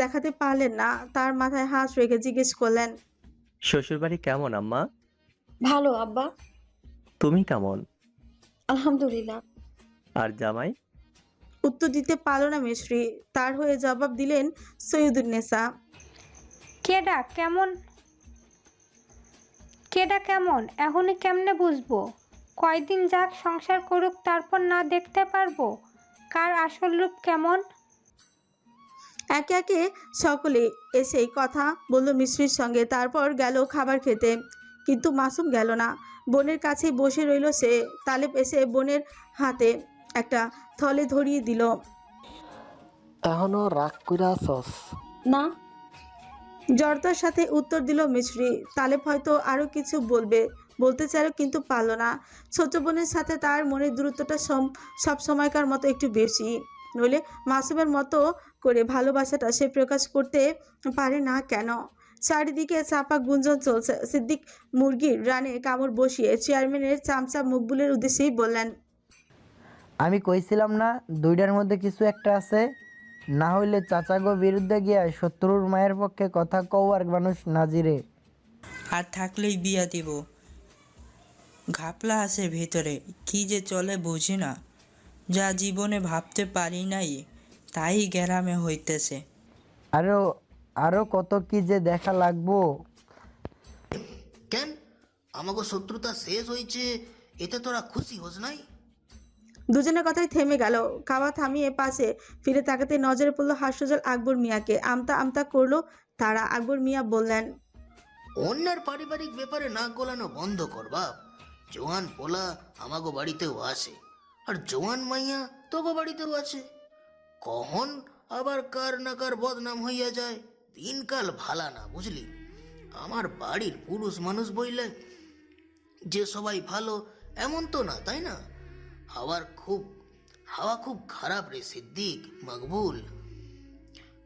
দেখাতে পারলেন না। তার মাথায় হাত রেখে জিজ্ঞেস করলেন, শ্বশুরবাড়ি কেমন আম্মা? ভালো আব্বা। তুমি কেমন? আলহামদুলিল্লাহ। আর জামাই? উত্তর দিতে পারল না মিশ্রি। তার হয়ে জবাব দিলেন সৈয়দুন্নেসা। কেডা কেমন এখনই কেমনে বুঝবো? কয়দিন যাক সংসার করুক, তারপর না দেখতে পারবো কার আসল রূপ কেমন? একে একে সকলে এসেই কথা বলল মিশ্রির সঙ্গে। তারপর গেল খাবার খেতে, কিন্তু মাসুম গেল না। বোনের কাছে বসে রইল সে। তালেব এসে বোনের হাতে একটা থলে ধরিয়ে দিল। এখনো রাগ কইরা আছস? না। জড়তার সাথে উত্তর দিল মিশ্রি। তালেব হয়তো আরো কিছু বলতে চাইল, কিন্তু পারল না। ছোট বোনের সাথে তার মনের দূরত্বটা সব সময়কার মতো একটু বেশি। নইলে মাসুমের মতো করে ভালোবাসাটা সে প্রকাশ করতে পারে না কেন? চারিদিকে চাপা গুঞ্জন চলছে। সিদ্দিক মুরগির রানে কামড় বসিয়ে চেয়ারম্যানের চামচা মকবুলের উদ্দেশ্যেই বললেন, আমি কইছিলাম না দুইটার মধ্যে কিছু একটা আছে? না হইলে চাচাগো বিরুদ্ধে গিয়া শত্রুর মায়ের পক্ষে কথা কওয়ার মানুষ নাজিরে। আর থাকলেই বিয়া দিব। ঘাপলা আছে ভেতরে, কি যে চলে বুঝি না। যা জীবনে ভাবতে পারি নাই তাই গ্রামে হইতেছে। আরো কত কি যে দেখা লাগবো। কেন আমাকে শত্রুতা শেষ হয়েছে, এতে তোরা খুশি হোস নাই? দুজনের কথাই থেমে গেল। খাওয়া থামিয়ে পাশে ফিরে তাকাতে নজরে পড়লো হাস্যজল আকবর মিয়াকে। আমতা আমতা করলো তারা। আকবর মিয়া বললেন, অন্যের পারিবারিক ব্যাপারে নাক গলানো বন্ধ কর বাপ। জোয়ান পোলা আমাগো বাড়িতেও আসে, আর জোয়ান মাইয়া তোগো বাড়িতেও আছে। কখন আবার কার না কার বদনাম হইয়া যায়, দিনকাল ভালা না, বুঝলি? আমার বাড়ির পুরুষ মানুষ বইলে যে সবাই ভালো এমন তো না, তাই না? হাওয়া খুব খারাপ রে সিদ্দিক মকবুল,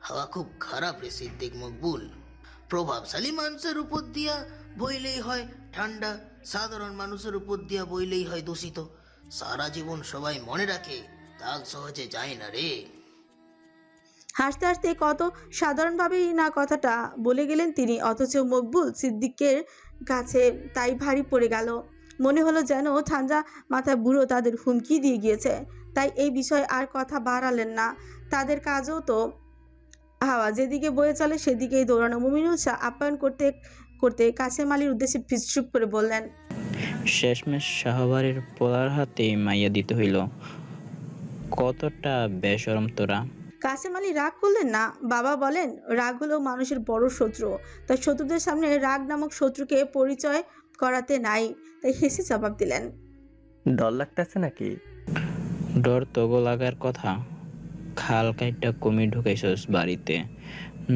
হাওয়া খুব খারাপ রে সিদ্দিক মকবুল। প্রভাবশালী মানুষের উপর দিয়া বইলেই হয় ঠান্ডা, সাধারণ মানুষের উপর দিয়া বইলেই হয় দূষিত। সারা জীবন সবাই মনে রাখে, দাগ সহজে যায় না রে। হাসতে হাসতে কত সাধারণভাবেই না কথাটা বলে গেলেন তিনি, অথচ মকবুল সিদ্দিকের কাছে তাই ভারী পড়ে গেল। মনে হলো যেন ঠান্ডা মাথায় বুড়ো তাদের হুমকি দিয়ে গিয়েছে। তাই এই বিষয়ে আর কথা বাড়ালেন না। তাদের কাজও তো হাওয়া যেদিকে বয়ে চলে সেদিকেই দৌড়ানো। মুমিনুল শাহ আপ্যায়ন করতে করতে কাসেম আলীর উদ্দেশ্যে ফিসচুপ করে বললেন, শেষমেশ শাহবাড়ির পোলার হাতে মাইয়া দিতে হইল। কতটা বেশরম তোরা। কাসেম আলী রাগ করলেন না। বাবা বলেন, রাগ হলো মানুষের বড় শত্রু। তাই শত্রুদের সামনে রাগ নামক শত্রুকে পরিচয় করাতে নাই। তাই হেসে জবাব দিলেন, ডর লাগতেছে নাকি? ডর তগো লাগার কথা। খাল কাইটা কমি ঢুকাইছস বাড়িতে।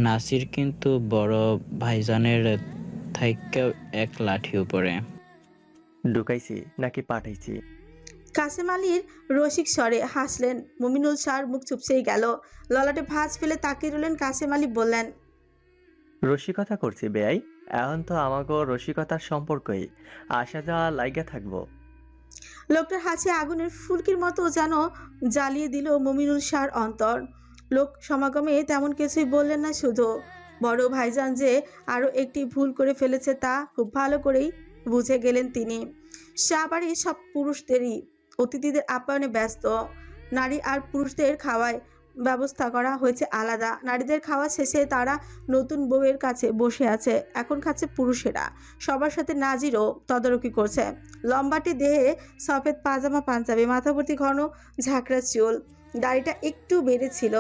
নাসির কিন্তু বড় ভাইজানের থাইকেও এক লাঠি উপরে। ঢুকাইছি নাকি পাঠাইছি? কাসেম আলীর রসিক স্বরে হাসলেন। মুমিনুল শাহর মুখ চুপসেই গেল। ললাটে ভাঁজ ফেলে তাকিয়ে রইলেন। কাসেম আলী বললেন, রসিকতা করছি বেয়াই, এখন তো আমাকে রসিকতার সম্পর্কই আসা যাওয়া লাইগা থাকবো। লোকটার হাসি আগুনের ফুলকির মতো যেন জ্বালিয়ে দিল মুমিনুল শাহর অন্তর। লোক সমাগমে তেমন কিছুই বললেন না, শুধু বড় ভাইজান যে আরও একটি ভুল করে ফেলেছে তা খুব ভালো করেই বুঝে গেলেন তিনি। শাহবাড়ির সব পুরুষদেরই অতিথিদের আপ্যায়নে ব্যস্ত। নারী আর পুরুষদের খাওয়ায় ব্যবস্থা করা হয়েছে আলাদা। নারীদের খাওয়া শেষে তারা নতুন বউয়ের কাছে বসে আছে। এখন খাচ্ছে পুরুষেরা। সবার সাথে নাজিরও তদারকি করছে। লম্বাটে দেহে সফেদ পাজামা পাঞ্জাবি, মাথাভর্তি ঘন ঝাঁকড়া চুল, দাড়িটা একটু বেড়েছিল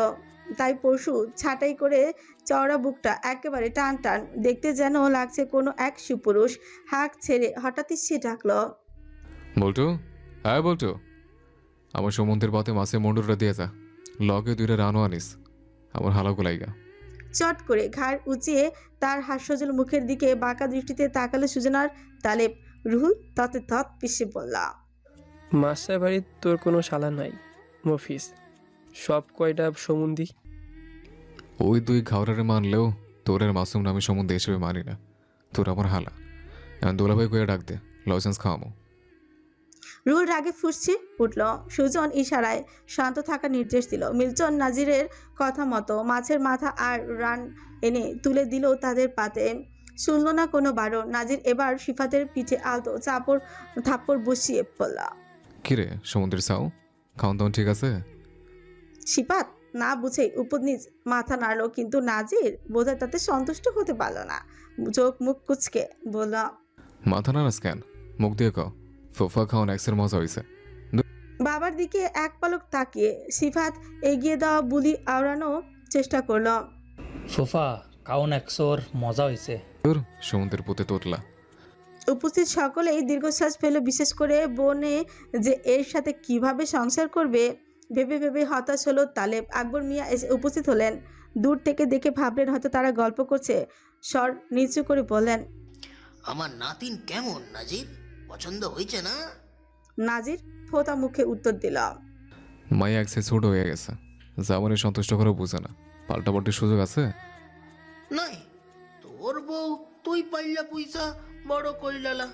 তাই পরশু ছাঁটাই করে চওড়া বুকটা একেবারে টান টান, দেখতে যেন লাগছে কোনো এক সুপুরুষ। হাঁক ছেড়ে হঠাৎই সে ডাকলো, বল্টু, হ্যাঁ বল্টু, আমার সমুদ্রের পথে মাছের মন্ডুরটা দিয়ে যা, লগে দুইটা রানও আনিস, আমার হালাকু লাইগা। চট করে ঘাড় উঁচিয়ে তার হাস্যজল মুখের দিকে বাঁকা দৃষ্টিতে তাকালে সুজনার তালেব। রুহুল ততে তৎ পিষে বলল, মাস্টার বাড়ির তোর কোনো শালা নাই মফিস, সব কয়টা সমুন্দি। ওই দুই ঘাওরারে মানলেও তোর আর মাসুম নামে সম্বন্ধে হিসেবে মানি না। তোর আমার হালা, এখন দোলাভাই কইয়া ডাক দে, লাইসেন্স খাওয়ামো। রুহুল রাগে ফুঁসছে উঠল। সুজন ইশারায় শান্ত থাকার নির্দেশ দিল। মিল্টন নাজিরের কথা মতো মাছের মাথা আর রান এনে তুলে দিল তাদের পাতে। শুনল না কোনো বারণ। নাজির এবার সিফাতের পিঠে আলতো থাপ্পড় বসিয়ে বলল, কিরে সমুদ্রের চাও, খাওয়ান দাওয়ান ঠিক আছে? সিফাত না বুঝেই উপর নিচ মাথা নাড়ল, কিন্তু নাজির বোধহয় তাতে সন্তুষ্ট হতে পারল না। চোখ মুখ কুচকে বলল, মাথা নাড়াস কেন, মুখ দিয়ে কও, ফোফা খাওয়ান এক্সের মজা হয়েছে। বাবার দিকে এক পলক তাকিয়ে সিফাত এগিয়ে দেওয়া বুলি আওড়ানো চেষ্টা করল, সোফা কাউন একশোর মজা হয়েছে। সমুদ্রের পুঁতে তোতলা। উপস্থিত সকলেই দীর্ঘশ্বাস ফেল। বিশেষ করে বনে যে এর সাথে কিভাবে সংসার করবে ভেবে ভেবে হতাশ হলো তালেব। আকবর মিয়া এসে উপস্থিত হলেন। দূর থেকে দেখে ভাবলেন হয়তো তারা গল্প করছে। স্বর নিচু করে বললেন, আমার নাতিন কেমন নাজির, পছন্দ হয়েছে না? নাজির ফোঁতা মুখে উত্তর দিল, মাই এক্সে ছোট হয়ে গেছে, জামানে সন্তুষ্ট করে বুঝে না, পাল্টাপাল্টির সুযোগ আছে? নাই, তোর বউ তুই পাইলা পয়সা বড় কইলালা,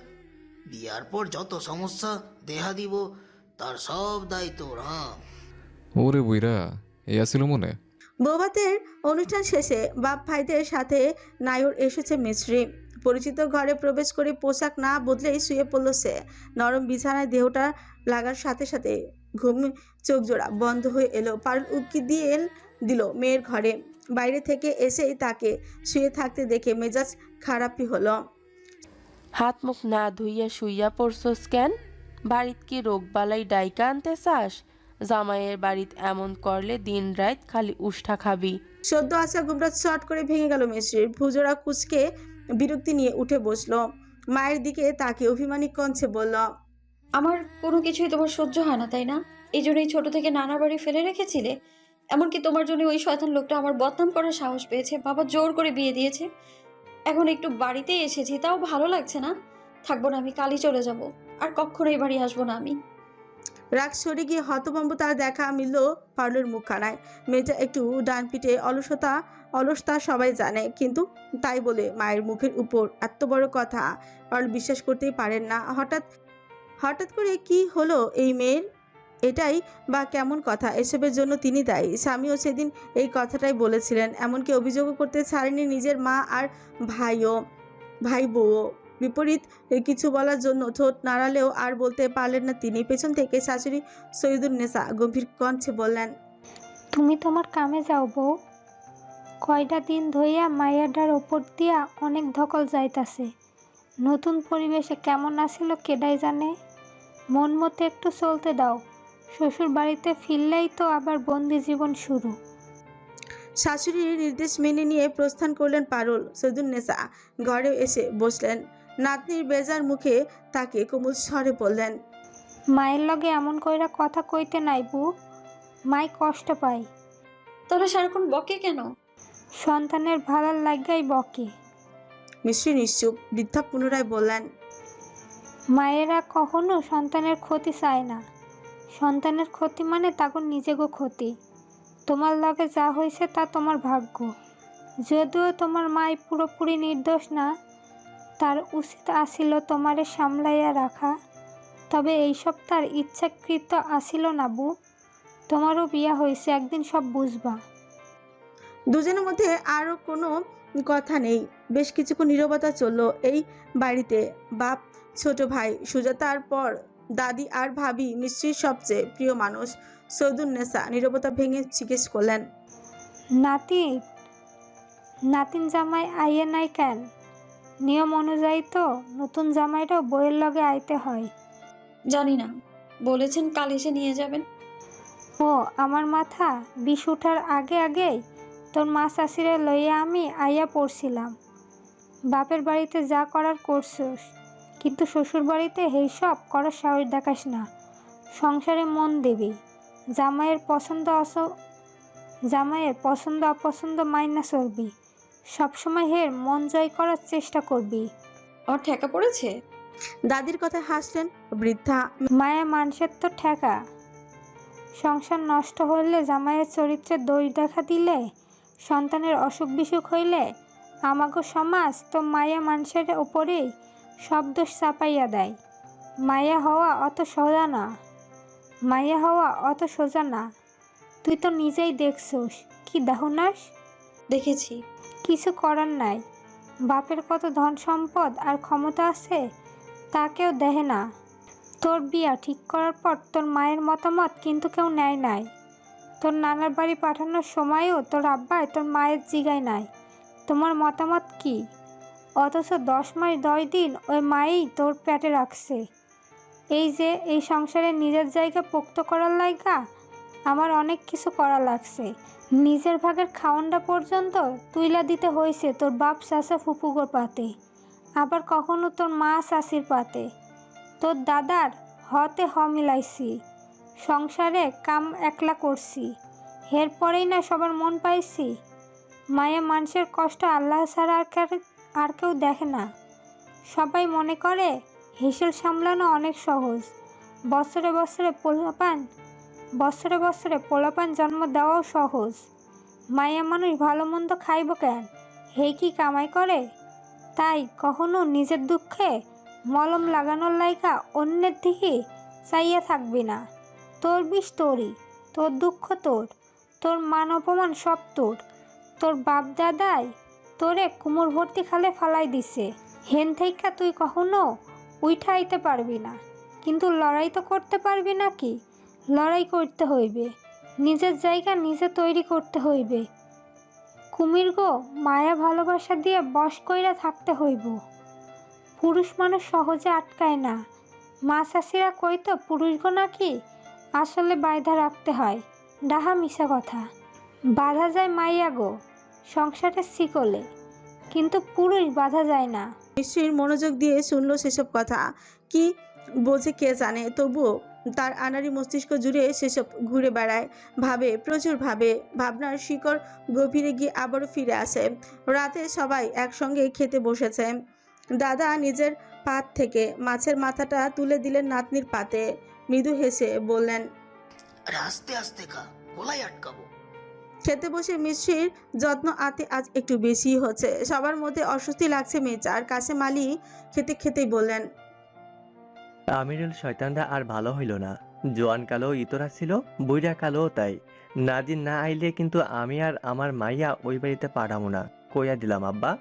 বিয়ার পর যত সমস্যা দেখা দিব তার সব দায়িত্ব তোর। হ্যাঁ ওরে বুইরা, এই আসিল মনে। বৌভাতের অনুষ্ঠান শেষে বাপ ভাইদের সাথে নায়র এসেছে মিস্ত্রি। পরিচিত ঘরে প্রবেশ করে পোশাক না বদলেই শুয়ে পড়ল সে। নরম বিছানায় দেহটা লাগার সাথে সাথে ঘুম চোখ জোড়া বন্ধ হয়ে এলো। পারুল উকি দিয়ে দিল মেয়ের ঘরে। বাইরে থেকে এসেই তাকে শুয়ে থাকতে দেখে মেজাজ খারাপই হলো। হাত মুখ না ধুইয়া শুইয়া পড়ছস কেন? বাড়িত কি রোগবালাই ডাইকা আনতে চাস? জামাইয়ের বাড়িত এমন করলে দিন রাত খালি উষ্ঠা খাবি। সদ্য আসা গুমরাজ শট করে ভেঙে গেল মিশ্রির। ভুজোড়া কুচকে বিরক্তি নিয়ে উঠে বসলো। মায়ের দিকে তাকে অভিমানী কণ্ঠে বলল, আমার কোনো কিছুই তোমার সহ্য হয় না, তাই না? এই জন্যই ছোট থেকে নানার বাড়ি ফেলে রেখেছিলে। এমনকি তোমার জন্য ওই শয়তান লোকটা আমার বদনাম করার সাহস পেয়েছে। বাবা জোর করে বিয়ে দিয়েছে। এখন একটু বাড়িতেই এসেছি, তাও ভালো লাগছে না। থাকবো না, আমি কালই চলে যাব। আর কখনো এই বাড়ি আসবো না আমি। রাগ সরে গিয়ে হতভম্ব তার দেখা মিলল পারুলের মুখখানায়। মেয়েটা একটু ডান পিঠে অলসতা সবাই জানে, কিন্তু তাই বলে মায়ের মুখের উপর এত বড় কথা পারুল বিশ্বাস করতেই পারেন না। হঠাৎ করে কি হলো এই মেয়ের? এটাই বা কেমন কথা? এসবের জন্য তিনি দায়ী। স্বামীও সেদিন এই কথাটাই বলেছিলেন, এমনকি অভিযোগও করতে ছাড়েনি নিজের মা আর ভাই বউও। বিপরীত কিছু বলার জন্য ঠোঁট নাড়ালেও আর বলতে পারলেন না তিনি। পেছন থেকে শাশুড়ি সৈয়দুন্নেসা গম্ভীর কণ্ঠে বললেন, তুমি তোমার কামে যাও বউ। কয়টা দিন ধইয়া মায়াডার ওপর দিয়া অনেক ধকল যাইতাছে। নতুন পরিবেশে কেমন আসিল কেডাই জানে। মন মতো একটু চলতে দাও। শ্বশুর বাড়িতে ফিরলেই তো আবার বন্দি জীবন শুরু। শাশুড়ির নির্দেশ মেনে নিয়ে প্রস্থান করলেন পারুল। সৈয়দুন্নেসা ঘরে এসে বসলেন। নাতনির বেজার মুখে তাকে কোমল স্বরে বললেন, মায়ের লগে এমন কইরা কথা কইতে নাই বউ। মাই কষ্ট পাই। তাহলে সারাক্ষণ বকে কেন? সন্তানের ভালার লাগাই বকে। মিশ্রি নিশ্চুপ। বৃদ্ধা পুনরায় বললেন, মায়েরা কখনো সন্তানের ক্ষতি চায় না। সন্তানের ক্ষতি মানে তাকে নিজেগো ক্ষতি। তোমার লগে যা হয়েছে তা তোমার ভাগ্য। যদিও তোমার মাই পুরোপুরি নির্দোষ না, তার উচিত আসিল তোমারে সামলাইয়া রাখা। তবে এইসব তার ইচ্ছাকৃত আসিল না বউ। তোমারও বিয়া হয়েছে, একদিন সব বুঝবা। দুজনের মধ্যে আরও কোনো কথা নেই। বেশ কিছুক্ষণ নীরবতা চলল এই বাড়িতে। বাপ, ছোট ভাই, সুজাতার পর দাদি আর ভাবি মিশ্রির সবচেয়ে প্রিয় মানুষ। সৈয়দুন্নেসা নীরবতা ভেঙে জিজ্ঞেস করলেন, নাতিন জামাই আইয়ে নাই কেন? নিয়ম অনুযায়ী তো নতুন জামাইটাও বইয়ের লগে আইতে হয়। জানি না, বলেছেন কাল এসে নিয়ে যাবেন। ও আমার মাথা। বিষ উঠার আগেই তোর মা শাশুড়ে লইয়া আমি আইয়া পড়ছিলাম। বাপের বাড়িতে যা করার করছোস, কিন্তু শ্বশুর বাড়িতে এই সব করার সাহস দেখাস না। সংসারে মন দিবি। জামাইয়ের পছন্দ অপছন্দ মাইনা চলবি। সবসময় হের মন জয় করার চেষ্টা করবি। আমার ঠেকা পড়েছে? দাদির কথা হাসলেন বৃদ্ধা। মায়া মানুষের তো ঠেকা। সংসার নষ্ট হইলে, জামাইয়ের চরিত্রে দোষ দেখা দিলে, সন্তানের অসুখ বিসুখ হইলে আমাগো সমাজ তো মায়া মানুষের ওপরেই সব দোষ চাপাইয়া দেয়। মায়া হওয়া অত সোজা না। তুই তো নিজেই দেখছোস। কি দেহনাস? দেখেছি। কিছু করার নাই। বাপের কত ধন সম্পদ আর ক্ষমতা আছে তা কেউ দেখে না। তোর বিয়া ঠিক করার পর তোর মায়ের মতামত কিন্তু কেউ নেয় নাই। তোর নানার বাড়ি পাঠানোর সময়ও তোর আব্বায় তোর মায়ের জিগায় নাই তোমার মতামত কি। অথচ 10 মাস 10 দিন ওই মায়েই তোর পেটে রাখছে। এই সংসারে নিজের জায়গা পোক্ত করার লাইগা আমার অনেক কিছু করা লাগছে। নিজের ভাগের খাওয়ানটা পর্যন্ত তুইলা দিতে হয়েছে তোর বাপ চাচা ফুপুগোর পাতে, আবার কখনো তোর মা চাচির পাতে। তোর দাদার হতে মিলাইছি। সংসারে কাম একলা করছি। এরপরেই না সবার মন পাইছি। মায়া মানুষের কষ্ট আল্লাহ ছাড়া আর কেউ দেখে না। সবাই মনে করে হিসেল সামলানো অনেক সহজ। বছরে বছরে পোলাপান জন্ম দেওয়াও সহজ। মায়া মানুষ ভালো মন্দ খাইব কেন? হে কি কামাই করে? তাই কখনো নিজের দুঃখে মলম লাগানোর লাইগা অন্যের দিকে চাইয়া থাকবি না। তোর বিষ তোরই, তোর দুঃখ তোর মান অপমান সব তোর বাপ দাদাই তোরে কুমোর ভর্তি খালে ফালাই দিছে। হেন থেকে তুই কখনো উঠা আইতে পারবি না। কিন্তু লড়াই তো করতে পারবি নাকি? লড়াই করতে হইবে। নিজের জায়গা নিজে তৈরি করতে হইবে। কুমির গো, মায়া ভালোবাসা দিয়ে বশ কইরা থাকতে হইব। পুরুষ মানুষ সহজে আটকায় না। মা চাষিরা কইতো পুরুষগো নাকি আসলে বায়ধা রাখতে হয়, ডাহা মিশা কথা। বাধা যায় মাইয়া গো সংসারের শিকলে, কিন্তু পুরুষ বাধা যায় না। মিষ্টির মনোযোগ দিয়ে শুনলো সেসব কথা। কি বোঝে কে জানে, তবুও তার আনাড়ি মস্তিষ্ক জুড়ে সেসব ঘুরে বেড়ায়, ভাবে, প্রচুর ভাবে। ভাবনার শিকড় গভীরে গিয়ে আবারও ফিরে আসে। রাতে সবাই একসঙ্গে খেতে বসেছে। দাদা নিজের পাত থেকে মাছের মাথাটা তুলে দিলেন নাতনির পাতে। মৃদু হেসে বললেন, আরে আস্তে আস্তে খা, গলায় আটকাবো। খেতে বসে মিষ্টির যত্ন আতে আজ একটু বেশি হচ্ছে। সবার মধ্যে অস্বস্তি লাগছে মেয়েটার। কাশেম আলী খেতে খেতেই বললেন, আমিরুল শয়তানরা আর ভালো হইল না। জোয়ান কালো ইতরা ছিল, বুইরা কালো তাই। নাদিন না আইলে কিন্তু আমি আর আমার মাইয়া ওই বাড়িতে পাঠামো না, কইয়া দিলাম আব্বা।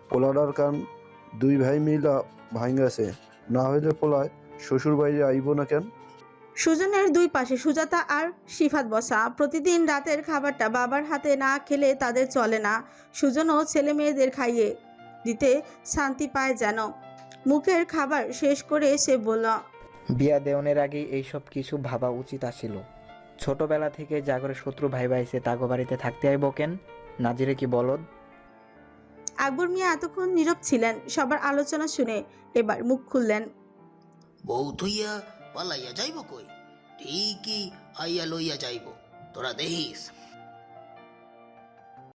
পোলাডার কান দুই ভাই মিলা ভাঙ্গাছে, না হইলে পোলায় শ্বশুর বাইরে আইব না কেন? সুজনের দুই পাশে সুজাতা আর সিফাত বসা। প্রতিদিন রাতের খাবারটা বাবার হাতে না খেলে তাদের চলে না। সুজনও ছেলে মেয়েদের খাইয়ে দিতে শান্তি পায় যেন। মুখের খাবার শেষ করে সে বলল, বিয়া দেওয়ানের আগেই এইসব কিছু ভাবা উচিত আছিল। ছোটবেলা থেকে জাগরে শত্রু ভাই ভাইছে তাগো বাড়িতে থাকতে আইব কেন? নাজিরে কি বলদ? আকবর মিয়া এতক্ষণ নীরব ছিলেন। সবার আলোচনা শুনে এবার মুখ খুললেন। বউ থইয়া পালাইয়া যাইব কই? ঠিকই আইয়া লইয়া যাইব, তোরা দেখিস।